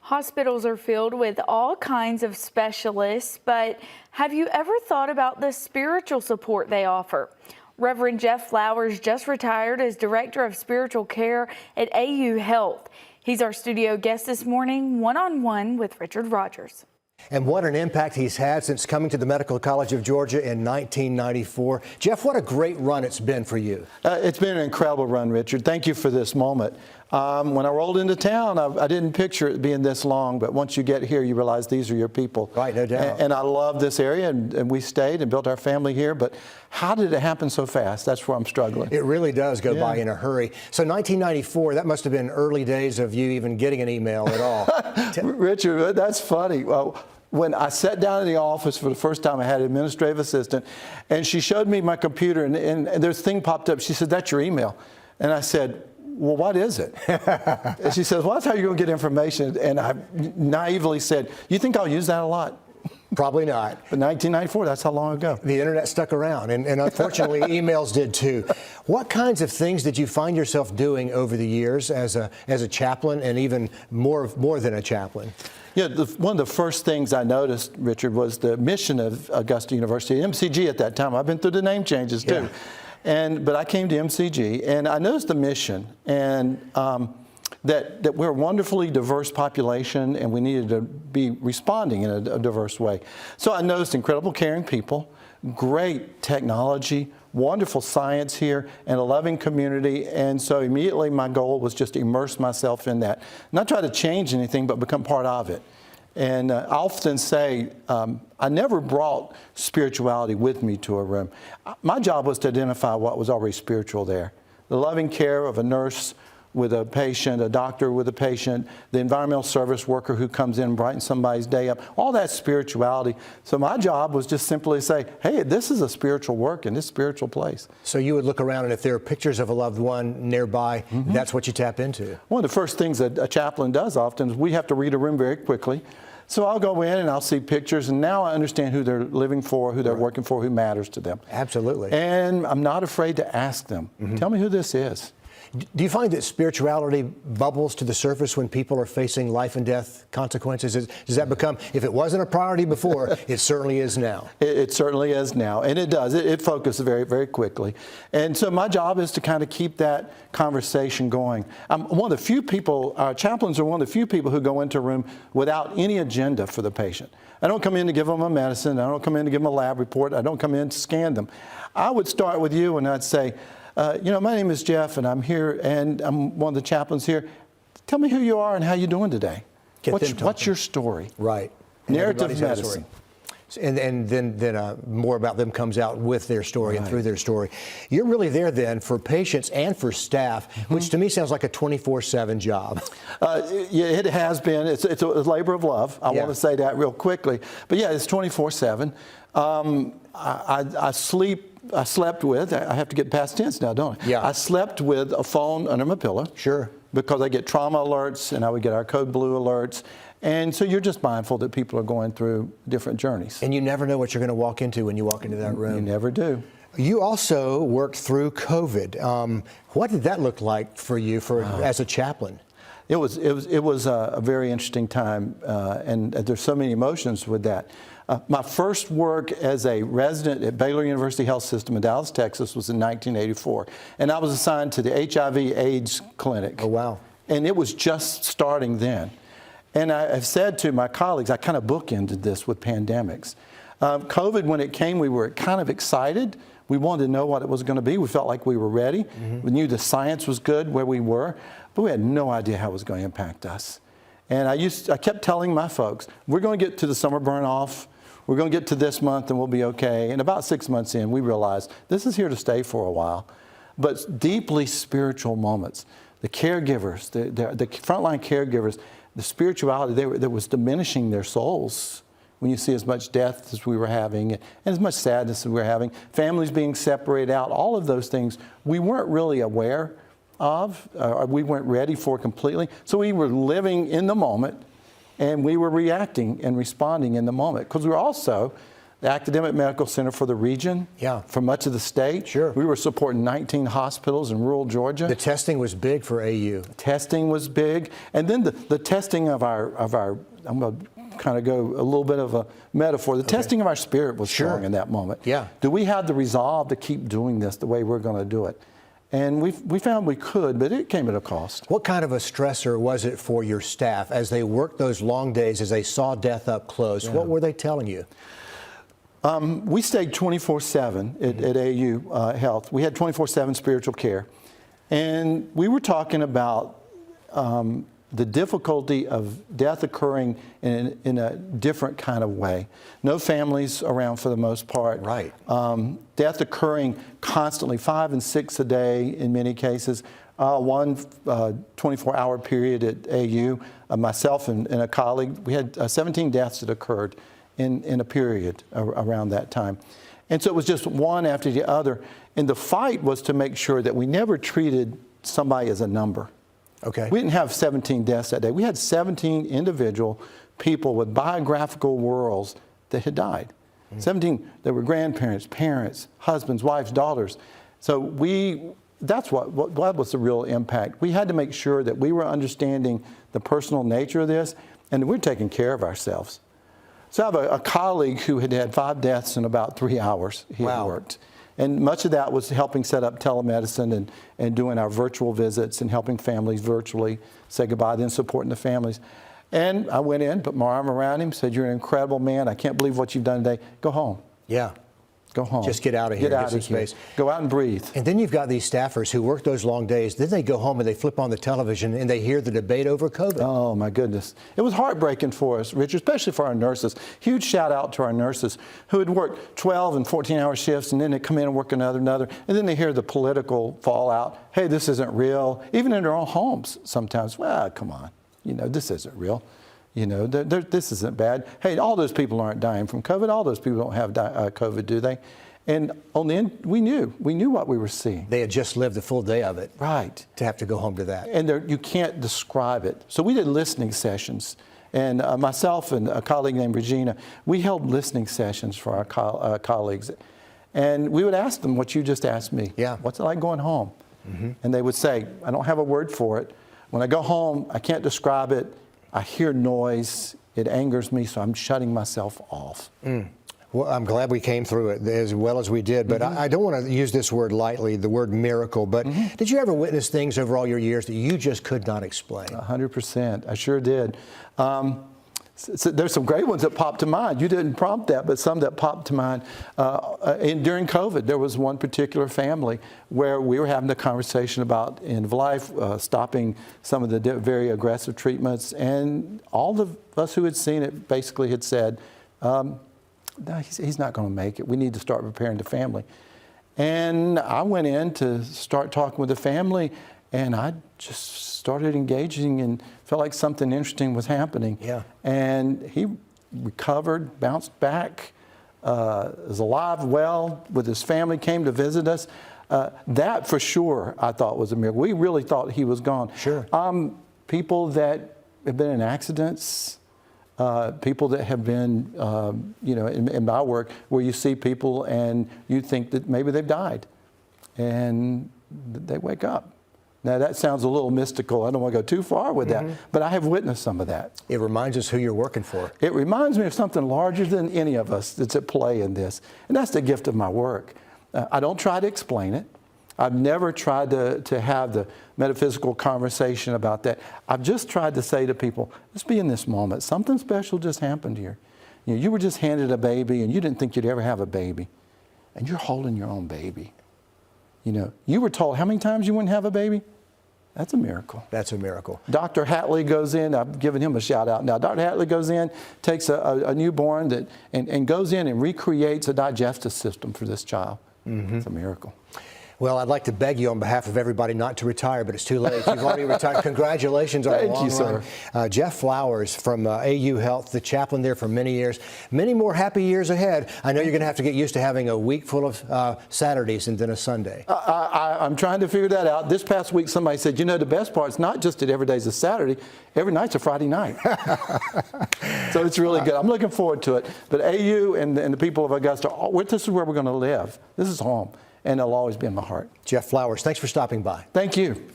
Hospitals are filled with all kinds of specialists, but have you ever thought about the spiritual support they offer? Reverend Jeff Flowers just retired as Director of Spiritual Care at AU Health. He's our studio guest this morning, one-on-one with Richard Rogers. And what an impact he's had since coming to the Medical College of Georgia in 1994. Jeff, what a great run it's been for you. It's been an incredible run, Richard. Thank you for this moment. When I rolled into town, I didn't picture it being this long, but once you get here, you realize these are your people. Right, no doubt. And I love this area, and we stayed and built our family here, but how did it happen so fast? That's where I'm struggling. It really does go by in a hurry. So 1994, that must have been early days of you even getting an email at all. Richard, that's funny. Well, when I sat down in the office for the first time, I had an administrative assistant, and she showed me my computer, and this thing popped up. She said, "That's your email." And I said, "Well, what is it?" And she says, "Well, that's how you're going to get information." And I naively said, "You think I'll use that a lot?" Probably not. But 1994, that's how long ago. The internet stuck around, and unfortunately, emails did too. What kinds of things did you find yourself doing over the years as a chaplain, and even more than a chaplain? Yeah, one of the first things I noticed, Richard, was the mission of Augusta University, MCG at that time. I've been through the name changes too. Yeah. But I came to MCG, and I noticed the mission, and that we're a wonderfully diverse population, and we needed to be responding in a diverse way. So I noticed incredible caring people, great technology, wonderful science here, and a loving community. And so immediately my goal was just to immerse myself in that. Not try to change anything, but become part of it. And I often say, I never brought spirituality with me to a room. My job was to identify what was already spiritual there. The loving care of a nurse with a patient, a doctor with a patient, the environmental service worker who comes in and brightens somebody's day up, all that spirituality. So my job was just simply to say, hey, this is a spiritual work in this spiritual place. So you would look around, and if there are pictures of a loved one nearby, that's what you tap into? One of the first things that a chaplain does often is we have to read a room very quickly. So I'll go in and I'll see pictures, and now I understand who they're living for, who they're working for, who matters to them. Absolutely. And I'm not afraid to ask them, tell me who this is. Do you find that spirituality bubbles to the surface when people are facing life and death consequences? Does that become, if it wasn't a priority before, it certainly is now? It certainly is now, and it does. It focuses very, very quickly. And so my job is to kind of keep that conversation going. I'm one of the few people, chaplains are one of the few people who go into a room without any agenda for the patient. I don't come in to give them a medicine. I don't come in to give them a lab report. I don't come in to scan them. I would start with you, and I'd say, you know, my name is Jeff, and I'm here, and I'm one of the chaplains here. Tell me who you are and how you're doing today. What's your story? Right. Narrative medicine. And then more about them comes out with their story and through their story. You're really there then for patients and for staff, which to me sounds like a 24/7 job. Yeah, it has been. It's a labor of love. I want to say that real quickly. But yeah, it's 24/7. I slept with, I have to get past tense now, don't I? Yeah. I slept with a phone under my pillow. Sure. Because I get trauma alerts, and I would get our code blue alerts. And so you're just mindful that people are going through different journeys. And you never know what you're going to walk into when you walk into that room. You never do. You also worked through COVID. What did that look like for you as a chaplain? It was a very interesting time, and there's so many emotions with that. My first work as a resident at Baylor University Health System in Dallas, Texas was in 1984. And I was assigned to the HIV/AIDS clinic. Oh, wow. And it was just starting then. And I have said to my colleagues, I kind of bookended this with pandemics. COVID, when it came, we were kind of excited. We wanted to know what it was going to be. We felt like we were ready. We knew the science was good where we were, but we had no idea how it was going to impact us. And I kept telling my folks, we're going to get to the summer burn off. We're going to get to this month and we'll be okay. And about 6 months in, we realized this is here to stay for a while. But deeply spiritual moments. The caregivers, the frontline caregivers, the spirituality, that was diminishing their souls when you see as much death as we were having and as much sadness as we were having, families being separated out, all of those things we weren't really aware of, we weren't ready for completely. So we were living in the moment, and we were reacting and responding in the moment, because we were also the academic medical center for the region, Yeah. for much of the state. Sure. We were supporting 19 hospitals in rural Georgia. The testing was big for AU. Testing was big, and then the testing of our I'm going to kind of go a little bit of a metaphor. The testing of our spirit was Sure. strong in that moment. Yeah. Do we have the resolve to keep doing this the way we're going to do it? And we found we could, but it came at a cost. What kind of a stressor was it for your staff as they worked those long days, as they saw death up close? What were they telling you? We stayed 24/7 at AU Health. We had 24/7 spiritual care. And we were talking about the difficulty of death occurring in a different kind of way. No families around for the most part. Right. Death occurring constantly, 5 and 6 a day in many cases. One 24-hour period at AU, myself and a colleague, we had 17 deaths that occurred in a period around that time. And so it was just one after the other. And the fight was to make sure that we never treated somebody as a number. Okay. We didn't have 17 deaths that day. We had 17 individual people with biographical worlds that had died. 17 that were grandparents, parents, husbands, wives, daughters. So that's what was the real impact. We had to make sure that we were understanding the personal nature of this and that we're taking care of ourselves. So I have a colleague who had 5 deaths in about 3 hours he had worked. And much of that was helping set up telemedicine and doing our virtual visits and helping families virtually say goodbye, then supporting the families. And I went in, put my arm around him, said, "You're an incredible man. I can't believe what you've done today. Go home. Yeah. Go home. Just get out of here. Get out of some here. space. Go out and breathe." And then you've got these staffers who work those long days. Then they go home and they flip on the television and they hear the debate over COVID. Oh, my goodness. It was heartbreaking for us, Richard, especially for our nurses. Huge shout out to our nurses who had worked 12 and 14-hour shifts, and then they come in and work another, and then they hear the political fallout. Hey, this isn't real. Even in their own homes sometimes. Well, come on. This isn't real. This isn't bad. Hey, all those people aren't dying from COVID. All those people don't have COVID, do they? And on the end, we knew what we were seeing. They had just lived a full day of it. Right. To have to go home to that. And you can't describe it. So we did listening sessions. And myself and a colleague named Regina, we held listening sessions for our colleagues. And we would ask them what you just asked me. Yeah. What's it like going home? Mm-hmm. And they would say, "I don't have a word for it. When I go home, I can't describe it. I hear noise. It angers me, so I'm shutting myself off." Well, I'm glad we came through it as well as we did, but I don't want to use this word lightly, the word miracle, but did you ever witness things over all your years that you just could not explain? 100%. I sure did. So there's some great ones that popped to mind. You didn't prompt that, but some that popped to mind. During COVID, there was one particular family where we were having a conversation about end of life, stopping some of the very aggressive treatments, and all of us who had seen it basically had said, "No, he's not going to make it. We need to start preparing the family." And I went in to start talking with the family, and I just started engaging and felt like something interesting was happening. Yeah. And he recovered, bounced back, is alive, well, with his family, came to visit us. That for sure I thought was a miracle. We really thought he was gone. Sure. People that have been in accidents, people that have been, in my work, where you see people and you think that maybe they've died, and they wake up. Now, that sounds a little mystical. I don't want to go too far with that, but I have witnessed some of that. It reminds us who you're working for. It reminds me of something larger than any of us that's at play in this, and that's the gift of my work. I don't try to explain it. I've never tried to have the metaphysical conversation about that. I've just tried to say to people, let's be in this moment. Something special just happened here. You were just handed a baby, and you didn't think you'd ever have a baby, and you're holding your own baby. You were told how many times you wouldn't have a baby? That's a miracle. That's a miracle. Dr. Hatley goes in, I've given him a shout out now. Dr. Hatley goes in, takes a newborn and goes in and recreates a digestive system for this child. It's a miracle. Well, I'd like to beg you on behalf of everybody not to retire, but it's too late. You've already retired. Congratulations on the Thank long you, sir. run. Jeff Flowers from AU Health, the chaplain there for many years. Many more happy years ahead. I know you're going to have to get used to having a week full of Saturdays and then a Sunday. I'm trying to figure that out. This past week, somebody said, you know, the best part is not just that every day's a Saturday, every night's a Friday night. So it's really good. I'm looking forward to it. But AU and the people of Augusta, this is where we're going to live. This is home, and it'll always be in my heart. Jeff Flowers, thanks for stopping by. Thank you.